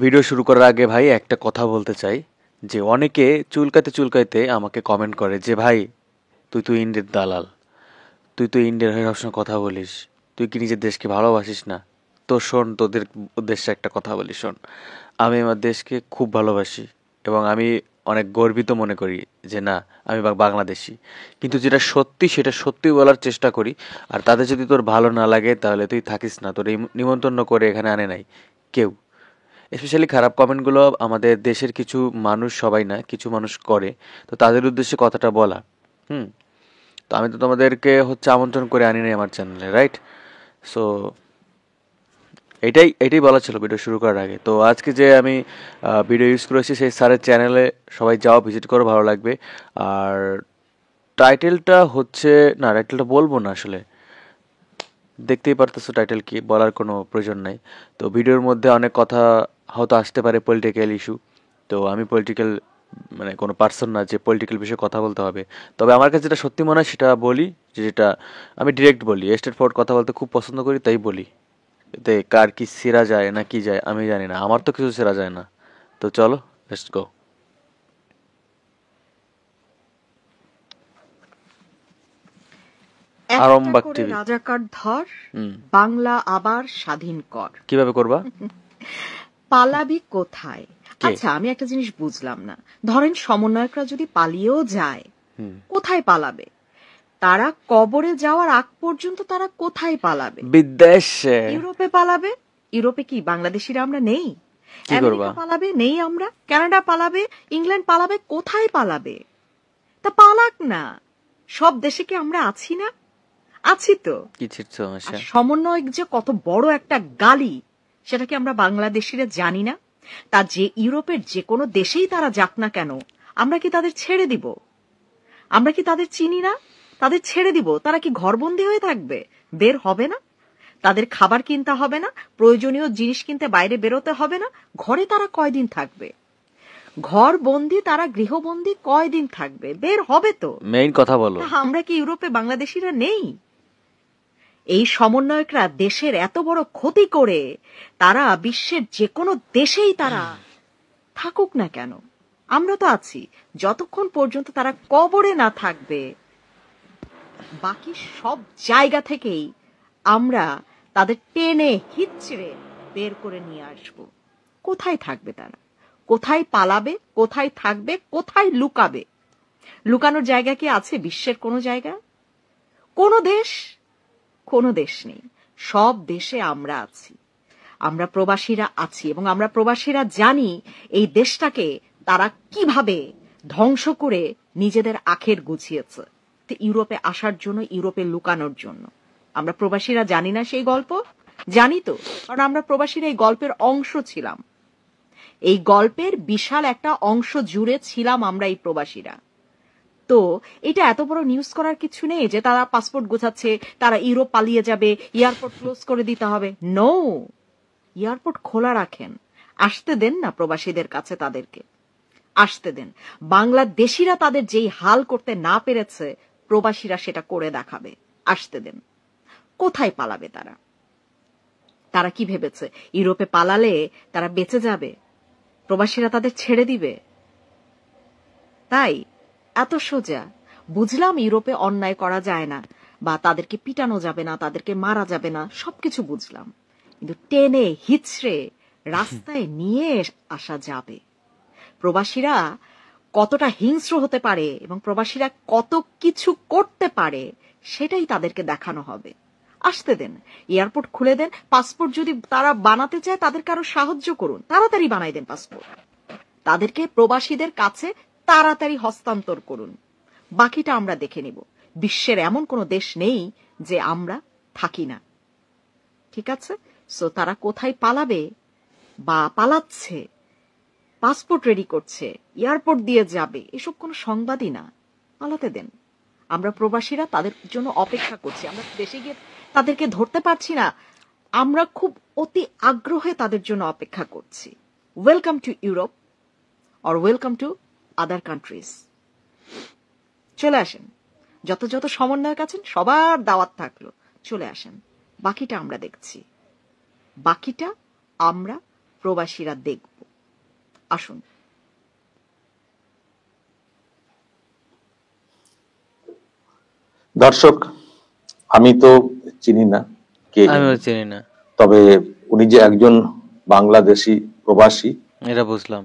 Video শুরু করার আগে ভাই একটা কথা বলতে চাই যে অনেকে চুলকাতে চুলকাইতে আমাকে কমেন্ট করে যে ভাই তুই তো ইন্ডিয়ার দালাল, তুই তো ইন্ডিয়ার হয়ে সবসময় কথা বলিস, তুই কি নিজের দেশকে ভালোবাসিস না? তো শোন, তোদের উদ্দেশ্যে একটা কথা বলি, শোন। আমি আমার দেশকে খুব ভালোবাসি এবং আমি অনেক গর্বিত মনে করি যে না, আমি বাংলাদেশী। কিন্তু যেটা সত্যি সেটা সত্যি বলার চেষ্টা করি। আর তাদের যদি তোর ভালো না লাগে তাহলে তুই থাকিস না, তোর নিমন্ত্রণ করে এখানে আনে নাই কেউ। স্পেশালি খারাপ কমেন্টগুলো আমাদের দেশের কিছু মানুষ, সবাই না, কিছু মানুষ করে। তো তাদের উদ্দেশ্যে কথাটা বলা। হুম। তো আমি তো তোমাদেরকে আমন্ত্রণ করে আনি নাই আমার চ্যানেলে, রাইট? সো এটাই এটাই বলা ছিল ভিডিও শুরু করার আগে। তো আজকে যে আমি ভিডিও ইউজ করেছি সেই স্যারের চ্যানেলে সবাই যাও, ভিজিট করো, ভালো লাগবে। আর টাইটেলটা না, টাইটেলটা বলবো না আসলে, দেখতেই পারতেছো টাইটেল কি, বলার কোনো প্রয়োজন নাই। তো ভিডিওর মধ্যে অনেক কথা হয়তো আসতে পারে, পলিটিক্যাল ইস্যু। তো আমি পলিটিক্যাল মানে কোনো পার্সন না যে পলিটিক্যাল বিষয়ে কথা বলতে হবে। তবে আমার কাছে যেটা সত্যি মনে হয় সেটা বলি, যেটা আমি ডিরেক্ট বলি, স্ট্রেট ফরওয়ার্ড কথা বলতে খুব পছন্দ করি, তাই বলি। এতে কার কি সেরা যায় না কি যায় আমি জানি না, আমার তো কিছু সেরা যায় না। তো চলো, লেটস গো। আরম্বাক টিভি। রাজাকার ধর, বাংলা আবার স্বাধীন কর। কিভাবে করবা? পালাবি কোথায়? আচ্ছা, আমি একটা জিনিস বুঝলাম না। ধরেন সমন্বয়করা যদি পালিয়েও যায়, কোথায় পালাবে? তারা কবরে যাওয়ার আগ পর্যন্ত তারা কোথায় পালাবে? বিদেশে। ইউরোপে পালাবে। ইউরোপে কি বাংলাদেশিরা আমরা নেই? আমেরিকা পালাবে, নেই আমরা? কানাডা পালাবে, ইংল্যান্ড পালাবে, কোথায় পালাবে? তা পালাক না। সব দেশে কি আমরা আছি না? আছি তো। সমন্বয়ক যে কত বড় একটা গালি, সেটা কি আমরা বাংলাদেশিরা জানি না? তা যে ইউরোপের যে কোনো দেশেই তারা যাক না কেন, আমরা কি তাদের ছেড়ে দিব? আমরা কি তাদের চিনি না? তাদের ছেড়ে দিব? তারা কি ঘরবন্দি হয়ে থাকবে? বের হবে না? তাদের খাবার কিনতে হবে না? প্রয়োজনীয় জিনিস কিনতে বাইরে বেরোতে হবে না? ঘরে তারা কয়দিন থাকবে? ঘর বন্দি, তারা গৃহবন্দী কয়দিন থাকবে? বের হবে তো। মেইন কথা বলো। আমরা কি ইউরোপে বাংলাদেশিরা নেই? এই সমন্বয়করা দেশের এত বড় ক্ষতি করে তারা বিশ্বের যে কোনো দেশেই তারা থাকুক না কেন, আমরা তো আছি। যতক্ষণ পর্যন্ত তারা কবরে না থাকবে, বাকি সব জায়গা থেকেই আমরা তাদের টেনে হিচড়ে বের করে নিয়ে আসব। কোথায় থাকবে তারা? কোথায় পালাবে? কোথায় থাকবে? কোথায় লুকাবে? লুকানোর জায়গা কি আছে বিশ্বের কোনো জায়গা? কোনো দেশ নেই। সব দেশে আমরা আছি, আমরা প্রবাসীরা আছি, এবং আমরা প্রবাসীরা জানি এই দেশটাকে তারা কিভাবে ধ্বংস করে নিজেদের আখের গুছিয়েছে ইউরোপে আসার জন্য, ইউরোপে লুকানোর জন্য। আমরা প্রবাসীরা জানি না সেই গল্প? জানি তো, কারণ আমরা প্রবাসীরা এই গল্পের অংশ ছিলাম। এই গল্পের বিশাল একটা অংশ জুড়ে ছিলাম আমরা এই প্রবাসীরা। তো এটা এত বড় নিউজ করার কিছু নেই যে তারা পাসপোর্ট গোছাচ্ছে, তারা ইউরোপ পালিয়ে যাবে, এয়ারপোর্ট ক্লোজ করে দিতে হবে। নো, এয়ারপোর্ট খোলা রাখেন, আসতে দেন না প্রবাসীদের কাছে, তাদেরকে আসতে দেন। বাংলাদেশিরা তাদের যেই হাল করতে না পেরেছে, প্রবাসীরা সেটা করে দেখাবে। আসতে দেন। কোথায় পালাবে তারা? তারা কি ভেবেছে ইউরোপে পালালে তারা বেঁচে যাবে? প্রবাসীরা তাদের ছেড়ে দিবে? তাই এত সোজা? বুঝলাম ইউরোপে অন্যায় করা যায় না, বা তাদেরকে পিটানো যাবে না, তাদেরকে মারা যাবে না, সবকিছু বুঝলাম। কিন্তু টেনে হিচড়ে রাস্তায় নিয়ে আসা যাবে। প্রবাসীরা কতটা হিংস্র হতে পারে এবং প্রবাসীরা কত কিছু করতে পারে, সেটাই তাদেরকে দেখানো হবে। আসতে দেন, এয়ারপোর্ট খুলে দেন। পাসপোর্ট যদি তারা বানাতে চায়, তাদেরকে আরো সাহায্য করুন, তাড়াতাড়ি বানাই দেন পাসপোর্ট। তাদেরকে প্রবাসীদের কাছে তাড়াতাড়ি হস্তান্তর করুন। বাকিটা আমরা দেখে নিব। বিশ্বের এমন কোনো দেশ নেই যে আমরা থাকি না। ঠিক আছে? সো তারা কোথায় পালাবে বা পালাচ্ছে, পাসপোর্ট রেডি করছে, এয়ারপোর্ট দিয়ে যাবে, এসব কোনো সংবাদই না। পালাতে দেন। আমরা প্রবাসীরা তাদের জন্য অপেক্ষা করছি। আমরা দেশে গিয়ে তাদেরকে ধরতে পারছি না, আমরা খুব অতি আগ্রহে তাদের জন্য অপেক্ষা করছি। Welcome to Europe or welcome to other countries. চলে আসেন। যত যত সমন্বয়ক আছেন সবার দাওয়াত থাকলো, চলে আসেন। বাকিটা আমরা দেখছি, বাকিটা আমরা প্রবাসীরা দেখব। আসুন। দর্শক, আমি তো চিনি না কে আমিও চিনি না। তবে উনি যে একজন বাংলাদেশি প্রবাসী এটা বুঝলাম।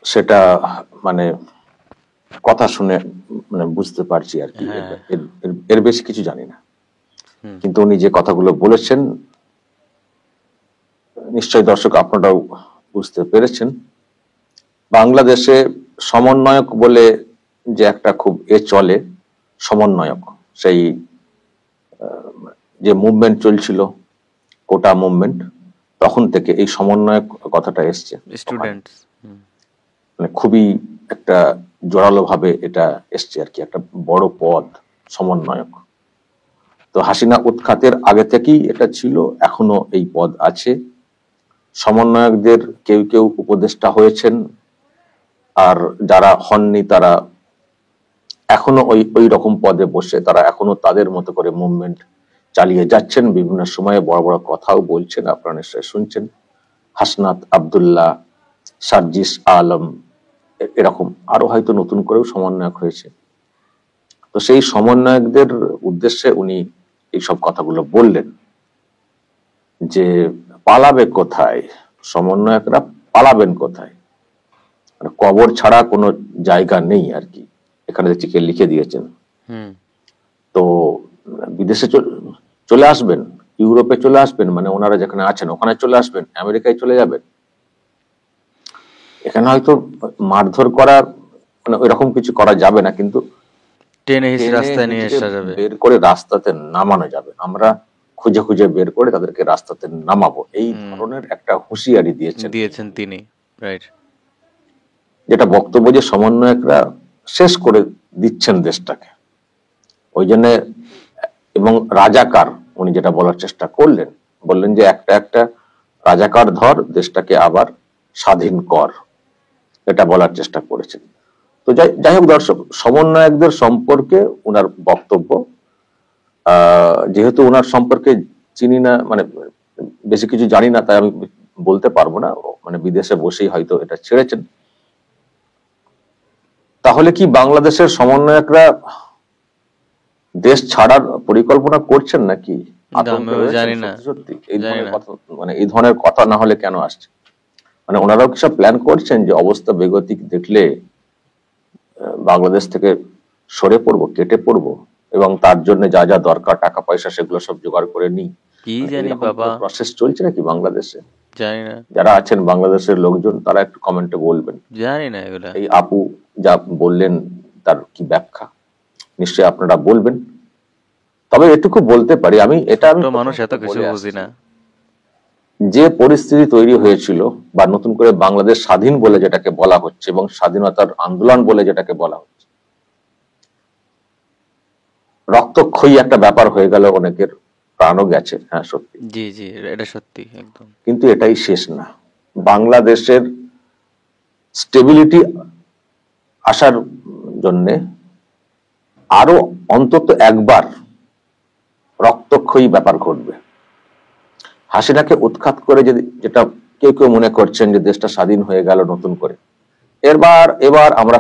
সেটা মানে কথা শুনে মানে বুঝতে পারছি আর কি। হ্যাঁ। এর বেশি কিছু জানি না, হুম। কিন্তু উনি যে কথাগুলো বলেছেন নিশ্চয়ই দর্শক আপনারাও বুঝতে পেরেছেন। বাংলাদেশে সমন্বয়ক বলে যে একটা খুব চলে, সমন্বয়ক, সেই যে মুভমেন্ট চলছিল কোটা মুভমেন্ট, তখন থেকে এই সমন্বয়ক কথাটা এসছে। স্টুডেন্টস। মানে খুবই একটা জোরালো ভাবে এটা এসছে আর কি, একটা বড় পদ সমন্বয়ক। তো হাসিনা উৎখাতের আগে থেকেই এটা ছিল, এখনো এই পদ আছে। সমন্বয়কদের কেউ কেউ উপদেষ্টা হয়েছেন, আর যারা হননি তারা এখনো ওই রকম পদে বসে তারা এখনো তাদের মতো করে মুভমেন্ট চালিয়ে যাচ্ছেন। বিভিন্ন সময়ে বড় বড় কথাও বলছেন, আপনারা নিশ্চয়ই শুনছেন। হাসনাত আব্দুল্লাহ, সার্জিস আলম, এরকম আরো হয়তো নতুন করেও সমন্বয়ক হয়েছে। তো সেই সমন্বয়কদের উদ্দেশ্যে উনি এইসব কথাগুলো বললেন যে পালাবে কোথায়, সমন্বয়করা পালাবেন কোথায়, মানে কবর ছাড়া কোনো জায়গা নেই আর কি, এখানে দেখছি কে লিখে দিয়েছেন। তো বিদেশে চলে আসবেন, ইউরোপে চলে আসবেন, মানে ওনারা যেখানে আছেন ওখানে চলে আসবেন, আমেরিকায় চলে যাবেন। এখানে হয়তো মারধর করা মানে ওইরকম কিছু করা যাবে না, কিন্তু টেনে হিসেবে রাস্তায় নিয়ে আসা যাবে, বের করে রাস্তাতে নামানো যাবে। আমরা খুঁজে খুঁজে বের করে তাদেরকে রাস্তাতে নামাবো, এই ধরনের একটা হুঁশিয়ারি দিয়েছেন তিনি। রাইট। যেটা বক্তব্য যে সমন্বয়করা শেষ করে দিচ্ছেন দেশটাকে, ওই জন্য। এবং রাজাকার উনি যেটা বলার চেষ্টা করলেন, বললেন যে একটা একটা রাজাকার ধর, দেশটাকে আবার স্বাধীন কর, এটা বলার চেষ্টা করেছেন। তো যাই হোক দর্শক, সমন্বয়কদের সম্পর্কে ওনার বক্তব্য, যেহেতু ওনার সম্পর্কে চিনি না, মানে বেশি কিছু জানি না, তাই আমি বলতে পারবো না। মানে বিদেশে বসেই হয়তো এটা ছেড়েছেন। তাহলে কি বাংলাদেশের সমন্বয়করা দেশ ছাড়ার পরিকল্পনা করছেন নাকি? জানি না সত্যি এই ধরনের কথা, মানে এই ধরনের কথা না হলে কেন আসছে? মানে ওনারাও কি সব প্ল্যান করছেন যে অবস্থা বেগতিক দেখলে বাংলাদেশ থেকে সরে পড়বো, কেটে পড়বো, এবং তার জন্য যা যা দরকার টাকা পয়সা সেগুলো সব জোগাড় করে নিই? কি জানি বাবা, প্রসেস চলছে নাকি বাংলাদেশে? জানি না। যারা আছেন বাংলাদেশের লোকজন তারা একটু কমেন্টে বলবেন। জানি না এগুলা। এই আপু যা বললেন তার কি ব্যাখ্যা নিশ্চয়ই আপনারা বলবেন। তবে এটুকু বলতে পারি আমি, এটা আমি মানুষ এত কিছু বুঝি না। যে পরিস্থিতি তৈরি হয়েছিল বা নতুন করে বাংলাদেশ স্বাধীন বলে যেটাকে বলা হচ্ছে এবং স্বাধীনতার আন্দোলন বলে যেটাকে বলা হচ্ছে, রক্তক্ষয়ী একটা ব্যাপার হয়ে গেল, অনেকের প্রাণও গেছে। হ্যাঁ সত্যি, জি জি, এটা সত্যি একদম। কিন্তু এটাই শেষ না। বাংলাদেশের স্টেবিলিটি আসার জন্য আরো অন্তত একবার রক্তক্ষয়ী ব্যাপার ঘটবে। হাসিনাকে উৎখাত করে যদি, যেটা কেউ কেউ মনে করছেন যে দেশটা স্বাধীন হয়ে গেল নতুন করে, এবার আমরা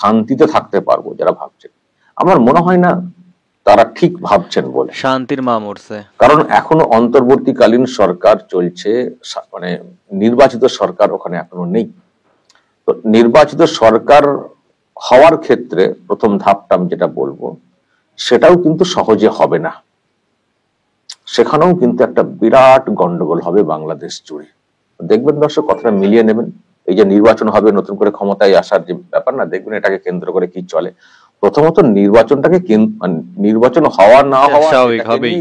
শান্তিতে থাকতে পারবো, যারা ভাবছেন, আমার মনে হয় না তারা ঠিক ভাবছেন বলে। শান্তির মা মরছে, কারণ এখনো অন্তর্বর্তীকালীন সরকার চলছে, মানে নির্বাচিত সরকার ওখানে এখনো নেই। তো নির্বাচিত সরকার হওয়ার ক্ষেত্রে প্রথম ধাপটা আমি যেটা বলবো, সেটাও কিন্তু সহজে হবে না। সেখানেও কিন্তু একটা বিরাট গন্ডগোল হবে বাংলাদেশ জুড়ে। দেখবেন দর্শক, কথাটা মিলিয়ে নেবেন। এই যে নির্বাচন হবে, নতুন করে ক্ষমতায় আসার যে ব্যাপার না, দেখবেন এটাকে কেন্দ্র করে কি চলে। প্রথমত নির্বাচনটাকে, নির্বাচন হওয়া না হওয়া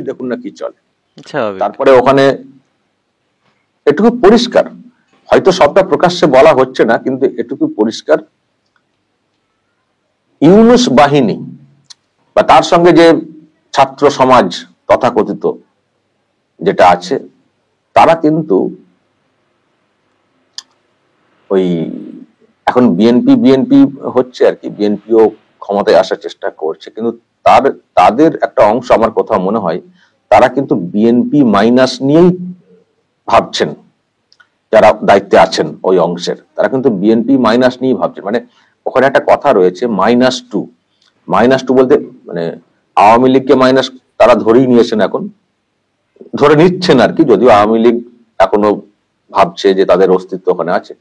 দেখুন না কি চলে। তারপরে ওখানে এটুকু পরিষ্কার, হয়তো সবটা প্রকাশ্যে বলা হচ্ছে না, কিন্তু এটুকু পরিষ্কার, ইউনূস বাহিনী বা তার সঙ্গে যে ছাত্র সমাজ তথাকথিত যেটা আছে, তারা কিন্তু ওই এখন বিএনপি হচ্ছে আর কি, বিএনপিও ক্ষমতায় আসার চেষ্টা করছে, কিন্তু তাদের একটা অংশ আমার কোথাও মনে হয় তারা কিন্তু বিএনপি মাইনাস নিয়েই ভাবছেন যারা দায়িত্বে আছেন ওই অংশের, তারা কিন্তু বিএনপি মাইনাস নিয়ে ভাবছেন। মানে ওখানে একটা কথা রয়েছে -2। -2 বলতে মানে আওয়ামী লীগকে মাইনাস তারা ধরেই নিয়েছেন, এখন ধরে নিচ্ছেন আর কি, যদিও আওয়ামী লীগ এখনো ভাবছে যে তাদের অস্তিত্ব ওখানে আছে।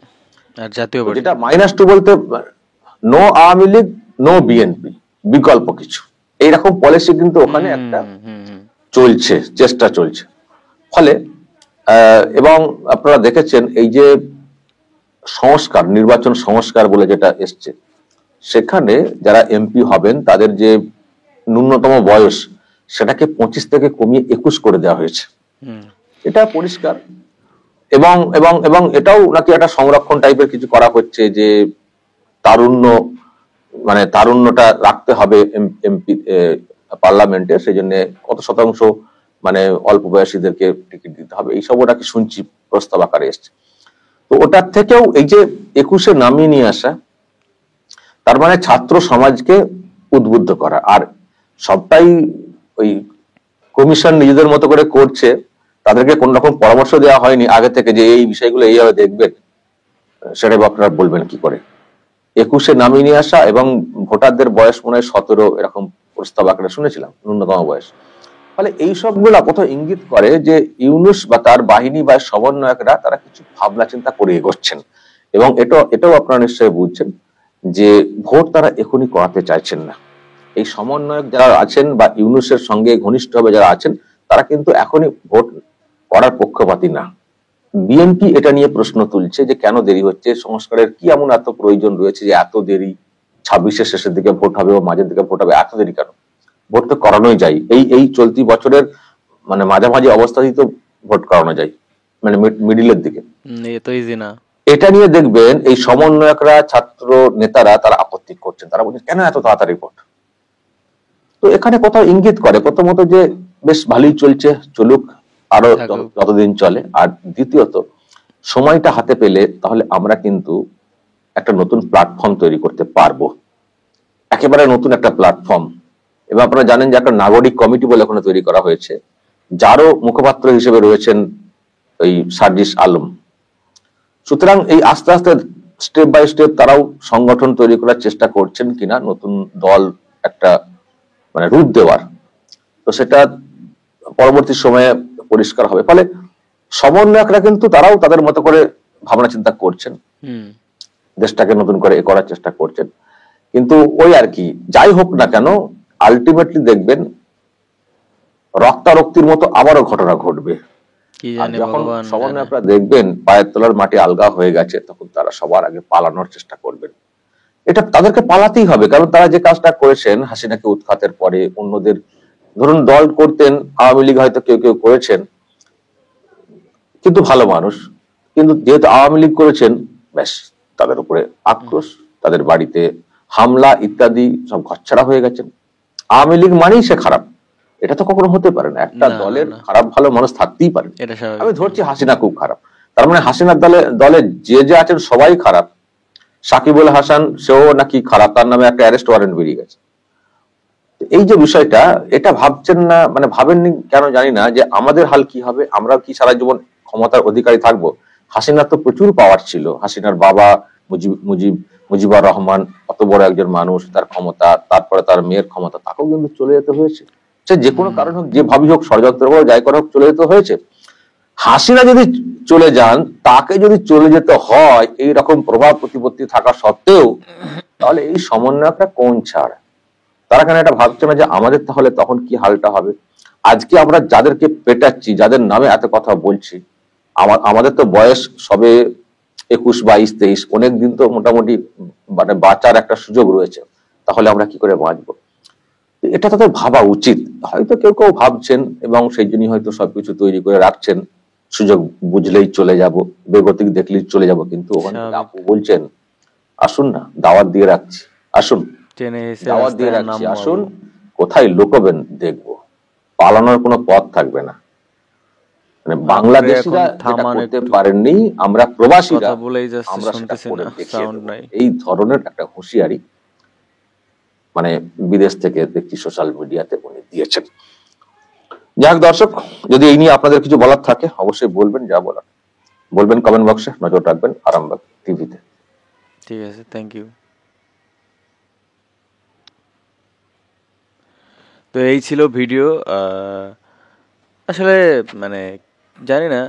আর জাতীয় তো পার্টি যেটা -2 বলতে নো আওয়ামী লীগ, নো বিএনপি, বিকল্প কিছু, এইরকম পলিসি কিন্তু ওখানে একটা চলছে, চেষ্টা চলছে। ফলে এবং আপনারা দেখেছেন এই যে সংস্কার, নির্বাচন সংস্কার বলে যেটা এসছে, সেখানে যারা এমপি হবেন তাদের যে ন্যূনতম বয়স সেটাকে 25 থেকে কমিয়ে 21 করে দেওয়া হয়েছে। এটা পরিষ্কার। এবং এবং এবং এটাও নাকি একটা সংরক্ষণ টাইপের কিছু করা হচ্ছে, যে তারুণ্য, মানে তারুণ্যটা রাখতে হবে এমপি পার্লামেন্টে, সেই জন্য কত শতাংশ মানে অল্প বয়সীদেরকে টিকিট দিতে হবে, এইসবও নাকি শুনছি প্রস্তাব আকারে এসছে। তো ওটার থেকেও এই যে 21-এ নামিয়ে নিয়ে আসা, তার মানে ছাত্র সমাজকে উদ্বুদ্ধ করা। আর সবটাই ওই কমিশন নিজেদের মতো করে করছে, তাদেরকে কোন রকম পরামর্শ দেওয়া হয়নি আগে থেকে যে এই বিষয়গুলো এইভাবে দেখবেন, সেটা আপনারা বলবেন কি করে। 21-এ নামিয়ে নিয়ে আসা এবং ভোটারদের বয়স মনে হয় 17 এরকম প্রস্তাব আকারে শুনেছিলাম, ন্যূনতম বয়স। ফলে এই সবগুলো কোথাও ইঙ্গিত করে যে ইউনূস বা তার বাহিনী বা সমন্বয়করা তারা কিছু ভাবনা চিন্তা করে এগোচ্ছেন। এবং এটাও আপনারা নিশ্চয়ই বুঝছেন যে ভোট তারা এখনই করাতে চাইছেন না। এই সমন্বয়ক যারা আছেন বা ইউনূসের সঙ্গে ঘনিষ্ঠভাবে যারা আছেন, তারা কিন্তু এখনই ভোট করার পক্ষপাতী না। বিএনপি এটা নিয়ে প্রশ্ন তুলছে যে কেন দেরি হচ্ছে, সংস্কারের কি এমন এত প্রয়োজন রয়েছে যে এত দেরি, 26-এর শেষের দিকে ভোট হবে ও মাঝের দিকে ভোট হবে, এত দেরি কেন? ভোট তো করানোই যায়, এই চলতি বছরের মানে মাঝামাঝি অবস্থাতেই তো ভোট করানো যায়, মানে মিডিলের দিকে। তো ইজি না। এটা নিয়ে দেখবেন এই সমন্বয়করা, ছাত্র নেতারা তারা আপত্তি করছেন, তারা বলছেন কেন এত তাড়াতাড়ি ভোট। তো এখানে কোথাও ইঙ্গিত করে প্রথমত যে বেশ ভালোই চলছে, চলুক আরো যতদিন চলে। আর দ্বিতীয়ত সময়টা হাতে পেলে তাহলে আমরা কিন্তু একটা নতুন প্ল্যাটফর্ম তৈরি করতে পারবো, একেবারে নতুন একটা প্ল্যাটফর্ম। এবং আপনারা জানেন যে একটা নাগরিক কমিটি বলে ওখানে তৈরি করা হয়েছে, যারও মুখপাত্র হিসেবে রয়েছেন ওই সার্জিস আলম। সুতরাং এই আস্তে আস্তে স্টেপ বাই স্টেপ তারাও সংগঠন তৈরি করার চেষ্টা করছেন কিনা, নতুন দল একটা মানে রূপ দেওয়ার। তো সেটা পরবর্তী সময়ে পরিষ্কার হবে। ফলে সমন্বয়করা কিন্তু তারাও তাদের মতো করে ভাবনা চিন্তা করছেন, দেশটাকে নতুন করে করার চেষ্টা করছেন। কিন্তু ওই আর কি, যাই হোক না কেন, আলটিমেটলি দেখবেন রক্তারক্তির মতো আবারও ঘটনা ঘটবে। আর যখন সমন্বয়করা দেখবেন পায়ের তলার মাটি আলগা হয়ে গেছে, তখন তারা সবার আগে পালানোর চেষ্টা করবেন। এটা তাদেরকে পালাতেই হবে, কারণ তারা যে কাজটা করেছেন হাসিনাকে উৎখাতের পরে, অন্যদের ধরুন দল করতেন, আওয়ামী লীগ হয়তো কেউ কেউ করেছেন কিন্তু ভালো মানুষ, কিন্তু যেহেতু আওয়ামী লীগ করেছেন, ব্যাস তাদের উপরে আক্রোশ, তাদের বাড়িতে হামলা ইত্যাদি সব ঘচ্ছাড়া হয়ে গেছেন। আওয়ামী লীগ মানেই সে খারাপ, এটা তো কখনো হতে পারে না। একটা দলের খারাপ ভালো মানুষ থাকতেই পারে। আমি ধরছি হাসিনা খুব খারাপ, তার মানে হাসিনার দলে যে আছেন সবাই খারাপ। সাকিবুল হাসান সেও নাকি খারাপ, তার নামে একটা অ্যারেস্ট ওয়ারেন্ট বেরিয়ে গেছে। এই যে বিষয়টা, এটা ভাবছেন না, মানে ভাবেননি কেন জানি না, যে আমাদের হাল কি হবে, আমরা কি সারা জীবন ক্ষমতার অধিকারী থাকবো? হাসিনার তো প্রচুর পাওয়ার ছিল, হাসিনার বাবা মুজিবুর রহমান অত বড় একজন মানুষ, তার ক্ষমতা, তারপরে তার মেয়ের ক্ষমতা, তাকেও কিন্তু চলে যেতে হয়েছে। সে যে কোনো কারণ হোক, যে ভাবি হোক, ষড়যন্ত্র হোক, যাই করা হোক, চলে যেতে হয়েছে। হাসিনা যদি চলে যান, তাকে যদি চলে যেতে হয় এই রকম প্রভাব প্রতিপত্তি থাকা সত্ত্বেও, তাহলে এই সমন্বয়করা কোন ছাড়? তারা কেন এটা ভাবছে না যে আমাদের তাহলে তখন কি হালটা হবে? আজকে আমরা যাদেরকে পেটাচ্ছি, যাদের নামে এত কথা বলছি, আমাদের তো বয়স সবে 21, 22, 23, অনেক দিন তো মোটামুটি মানে বাঁচার একটা সুযোগ রয়েছে। তাহলে আমরা কি করে বাঁচবো? এটা তাদের ভাবা উচিত। হয়তো কেউ কেউ ভাবছেন এবং সেই জন্যই হয়তো সবকিছু তৈরি করে রাখছেন, সুযোগ বুঝলেই চলে যাব, বেগতিক দেখলেই চলে যাব। কিন্তু ওখানে আপু বলছেন আসুন না, দাওয়াত দিয়ে রাখছি, আসুন, দাওয়াত দিয়ে রাখছি, আসুন, কোথায় লুকোবেন দেখবো, পালানোর কোনো পথ থাকবে না। মানে বাংলাদেশিরা যেটা করতে পারেননি, আমরা প্রবাসীরা আমরা সেটা করে দেখিয়ে দেব। এই ধরনের একটা হুঁশিয়ারি মানে বিদেশ থেকে দেখছি সোশ্যাল মিডিয়াতে উনি দিয়েছেন। যাক দর্শক, যদি এই নিয়ে আপনাদের কিছু বলার থাকে অবশ্যই বলবেন, যা বলার বলবেন কমেন্ট বক্সে, নজর রাখবেন আরামবাগ টিভিতে। ঠিক আছে, থ্যাংক ইউ। তো এই ছিল ভিডিও। আসলে মানে জানি না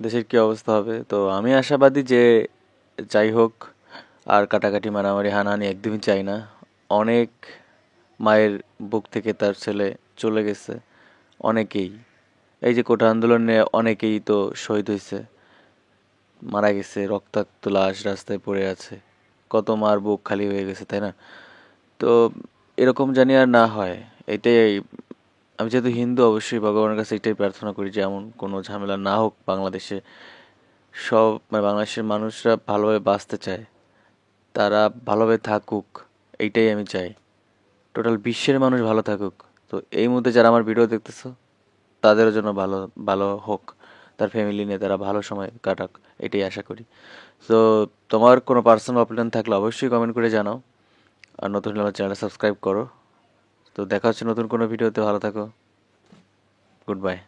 দেশের কি অবস্থা হবে, তো আমি আশাবাদী যে যাই হোক, আর কাটাকাটি মারামারি হানাহানি একদমই চাই না। অনেক মায়ের বুক থেকে তার ছেলে চলে গেছে, অনেকেই। এই যে কোটা আন্দোলনে অনেকেই তো শহীদ হয়েছে, মারা গেছে, রক্তাক্ত লাশ রাস্তায় পড়ে আছে, কত মার বুক খালি হয়ে গেছে, তাই না? তো এরকম জানি আর না হয়, এটাই। আমি যেহেতু হিন্দু, অবশ্যই ভগবানের কাছে এটাই প্রার্থনা করি যে এমন কোনো ঝামেলা না হোক বাংলাদেশে। সব মানে বাংলাদেশের মানুষরা ভালোভাবে বাঁচতে চায়, তারা ভালোভাবে থাকুক, এইটাই আমি চাই। টোটাল বিশ্বের মানুষ ভালো থাকুক। তো এই মুহূর্তে যারা আমার ভিডিও দেখতেছো, তাদের জন্য ভালো ভালো হোক, তার ফ্যামিলি নিয়ে তারা ভালো সময় কাটাক, এটাই আশা করি। তো তোমার কোনো পার্সোনাল অপিনিয়ন থাকলে অবশ্যই কমেন্ট করে জানাও, আর নতুন হলে আমার চ্যানেলটা সাবস্ক্রাইব করো। তো দেখা হচ্ছে নতুন কোনো ভিডিওতে, ভালো থাকো, গুড বাই।